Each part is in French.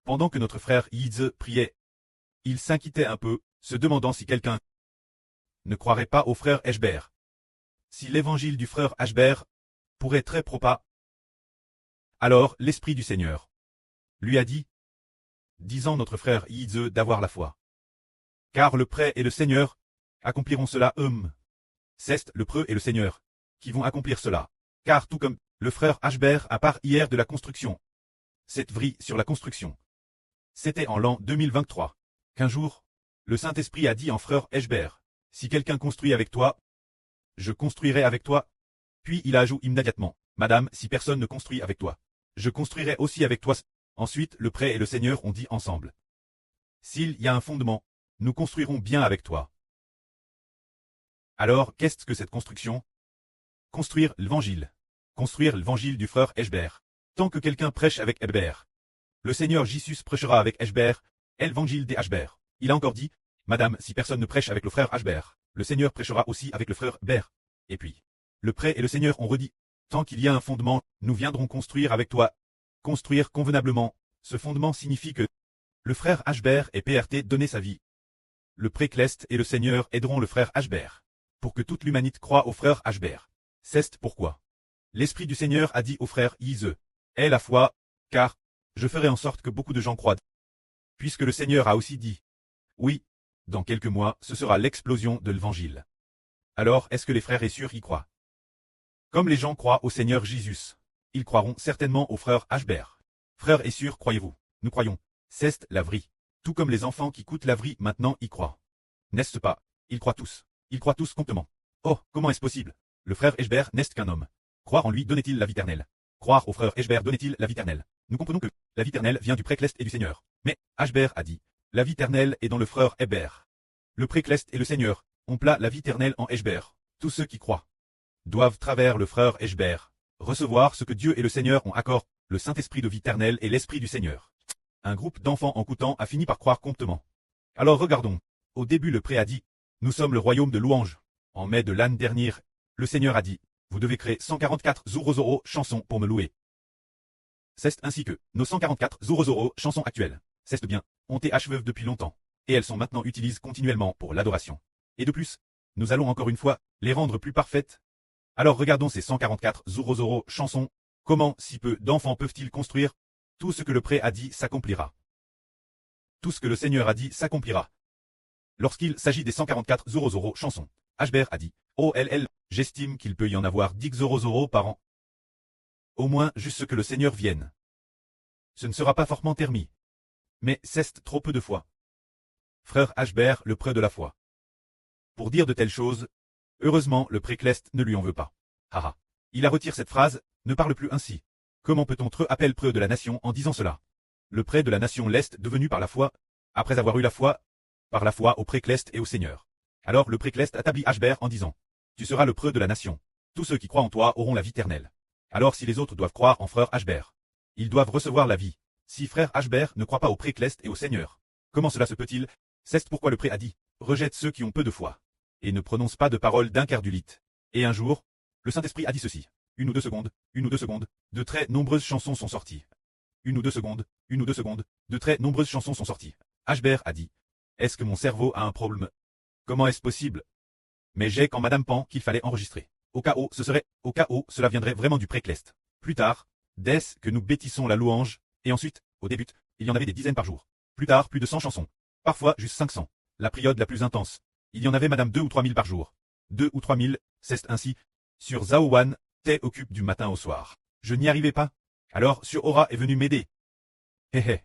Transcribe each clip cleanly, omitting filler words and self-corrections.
Pendant que notre frère Yize priait, il s'inquiétait un peu, se demandant si quelqu'un ne croirait pas au frère Eshber. Si l'évangile du frère Eshber pourrait très propa. Alors l'Esprit du Seigneur lui a dit, disant notre frère Yize d'avoir la foi. Car le prêt et le Seigneur accompliront cela C'est le preux et le Seigneur qui vont accomplir cela. Car tout comme le frère Eshber a part hier de la construction, cette vrille sur la construction. C'était en l'an 2023 qu'un jour, le Saint-Esprit a dit en frère Eshber, si quelqu'un construit avec toi, je construirai avec toi. Puis il a ajouté immédiatement, Madame, si personne ne construit avec toi, je construirai aussi avec toi. Ensuite, le prêt et le Seigneur ont dit ensemble, s'il y a un fondement, nous construirons bien avec toi. Alors, qu'est-ce que cette construction? Construire l'évangile. Construire l'évangile du frère Eshber. Tant que quelqu'un prêche avec Eshber, le Seigneur Jésus prêchera avec Eshber, l'évangile des Eshber. Il a encore dit, Madame, si personne ne prêche avec le frère Eshber, le Seigneur prêchera aussi avec le frère Ber. Et puis, le prêt et le Seigneur ont redit, tant qu'il y a un fondement, nous viendrons construire avec toi. Construire convenablement, ce fondement signifie que le frère Eshber et PRT donner sa vie. Le précleste et le Seigneur aideront le frère Eshber, pour que toute l'humanité croie au frère Eshber. C'est pourquoi l'Esprit du Seigneur a dit au frère Yize, aie la foi, car je ferai en sorte que beaucoup de gens croient. Puisque le Seigneur a aussi dit, oui, dans quelques mois, ce sera l'explosion de l'évangile. Alors, est-ce que les frères et sœurs y croient? Comme les gens croient au Seigneur Jésus, ils croiront certainement au frère Eshber. Frères et sœurs, croyez-vous? Nous croyons. C'est la vraie. Tout comme les enfants qui coûtent la vraie maintenant y croient. N'est-ce pas? Ils croient tous. Ils croient tous complètement. Oh, comment est-ce possible? Le frère Eshber n'est qu'un homme. Croire en lui donnait-il la vie éternelle? Croire au frère Eshber donnait-il la vie éternelle? Nous comprenons que la vie éternelle vient du précleste et du Seigneur. Mais Eshber a dit, la vie éternelle est dans le frère Eshber. Le précleste et le Seigneur ont plat la vie éternelle en Eshber. Tous ceux qui croient doivent, travers le frère Eshber, recevoir ce que Dieu et le Seigneur ont accordé, le Saint-Esprit de vie éternelle et l'Esprit du Seigneur. Un groupe d'enfants en écoutant a fini par croire complètement. Alors regardons. Au début le pré a dit, nous sommes le royaume de louange. En mai de l'année dernière, le Seigneur a dit, vous devez créer 144 Zorozoro chansons pour me louer. C'est ainsi que nos 144 Zorozoro chansons actuelles, c'est bien, ont été achevées depuis longtemps, et elles sont maintenant utilisées continuellement pour l'adoration. Et de plus, nous allons encore une fois les rendre plus parfaites. Alors regardons ces 144 Zorozoro chansons, comment si peu d'enfants peuvent-ils construire? Tout ce que le pré a dit s'accomplira. Tout ce que le Seigneur a dit s'accomplira. Lorsqu'il s'agit des 144 Zorozoro chansons, Eshber a dit, OLL, j'estime qu'il peut y en avoir 10 Zorozoro par an. Au moins juste ce que le Seigneur vienne. Ce ne sera pas fortement terminé. Mais c'est trop peu de foi. Frère Eshber, le prêtre de la foi. Pour dire de telles choses, heureusement le précleste ne lui en veut pas. Haha. Il a retiré cette phrase, ne parle plus ainsi. Comment peut-on appeler prêtre de la nation en disant cela? Le prêtre de la nation l'est devenu par la foi, après avoir eu la foi, par la foi au précleste et au Seigneur. Alors le précleste établit Eshber en disant, tu seras le prêtre de la nation. Tous ceux qui croient en toi auront la vie éternelle. Alors si les autres doivent croire en frère Eshber, ils doivent recevoir la vie. Si frère Eshber ne croit pas au précleste et au Seigneur, comment cela se peut-il? C'est pourquoi le pré a dit, rejette ceux qui ont peu de foi, et ne prononce pas de paroles d'incrédulité. Et un jour, le Saint-Esprit a dit ceci. Une ou deux secondes, de très nombreuses chansons sont sorties. Une ou deux secondes, de très nombreuses chansons sont sorties. Eshber a dit, est-ce que mon cerveau a un problème? Comment est-ce possible? Mais j'ai quand Madame Pan qu'il fallait enregistrer. Au cas où cela viendrait vraiment du précleste. Plus tard, dès que nous bêtissons la louange, et ensuite, au début, il y en avait des dizaines par jour. Plus tard, plus de 100 chansons. Parfois, juste 500. La période la plus intense. Il y en avait Madame 2 ou 3 000 par jour. 2 ou 3 000, c'est ainsi. Sur Zaowan, t'es occupe du matin au soir. Je n'y arrivais pas. Alors, sur Aura est venu m'aider. Hé hé.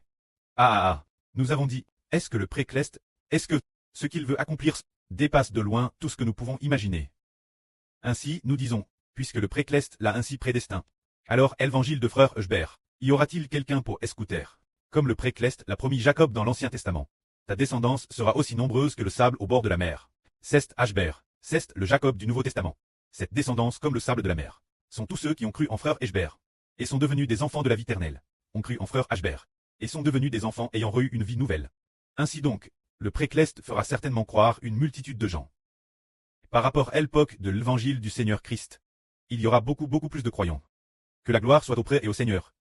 Nous avons dit, est-ce que le précleste, est-ce que ce qu'il veut accomplir dépasse de loin tout ce que nous pouvons imaginer? Ainsi, nous disons, puisque le précleste l'a ainsi prédestiné. Alors, évangile de frère Eshber, y aura-t-il quelqu'un pour escouter? Comme le précleste l'a promis Jacob dans l'Ancien Testament. Ta descendance sera aussi nombreuse que le sable au bord de la mer. C'est Eshber, c'est le Jacob du Nouveau Testament. Cette descendance comme le sable de la mer sont tous ceux qui ont cru en frère Eshber, et sont devenus des enfants de la vie éternelle, ont cru en frère Eshber, et sont devenus des enfants ayant eu une vie nouvelle. Ainsi donc, le précleste fera certainement croire une multitude de gens. Par rapport à l'époque de l'évangile du Seigneur Christ, il y aura beaucoup plus de croyants. Que la gloire soit au prêtre et au Seigneur.